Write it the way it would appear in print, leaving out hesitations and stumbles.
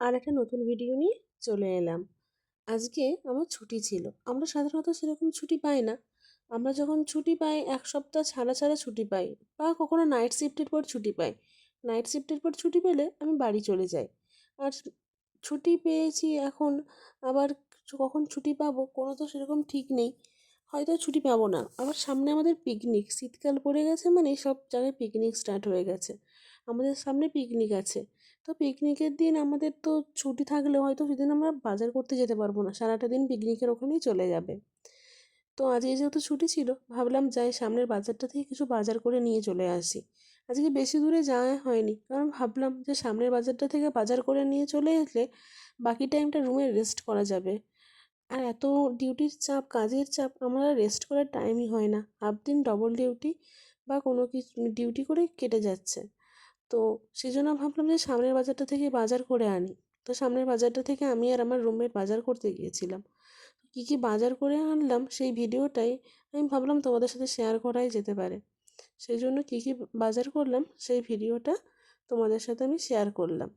আর একটা নতুন ভিডিও নিয়ে চলে এলাম। আজকে আমার ছুটি ছিল। আমরা সাধারণত সেরকম ছুটি পাই না। আমরা যখন ছুটি পাই ১ সপ্তাহ ছাড়া, ছাড়া ছুটি পাই বা কখনো নাইট শিফটের পর ছুটি পাই। নাইট শিফটের পর ছুটি পেলে আমি বাড়ি চলে যাই। আর ছুটি পেয়েছি এখন, আবার কখন ছুটি পাবো কোনো তো সেরকম ঠিক নেই। হয়তো ছুটি পাবো না। আবার সামনে আমাদের পিকনিক, শীতকাল পড়ে গেছে মানে সব জায়গায় পিকনিক স্টার্ট হয়ে গেছে। আমাদের সামনে পিকনিক আছে। তো পিকনিকের দিন আমাদের তো ছুটি থাকলেও হয়তো সেদিন আমরা বাজার করতে যেতে পারবো না, সারাটা দিন পিকনিকের ওখানেই চলে যাবে। তো আজকে যেহেতু ছুটি ছিল, ভাবলাম যাই সামনের বাজারটা থেকে কিছু বাজার করে নিয়ে চলে আসি। আজকে বেশি দূরে যাওয়া হয়নি, কারণ ভাবলাম যে সামনের বাজারটা থেকে বাজার করে নিয়ে চলে আসলে বাকি টাইমটা রুমে রেস্ট করা যাবে। আর এত ডিউটির চাপ, কাজের চাপ, আমার আর রেস্ট করার টাইমই হয় না। হাফ দিন ডবল ডিউটি বা কোনো কিছু ডিউটি করে কেটে যাচ্ছে। তো সেজন্য ভাবলাম যে সামনের বাজারটা থেকে বাজার করে আনি। তো সামনের বাজারটা থেকে আমি আর আমার রুমমেট বাজার করতে গিয়েছিলাম। কী কী বাজার করে আনলাম সেই ভিডিওটাই আমি ভাবলাম তোমাদের সাথে শেয়ার করাই যেতে পারে। সেই জন্য কী কী বাজার করলাম সেই ভিডিওটা তোমাদের সাথে আমি শেয়ার করলাম।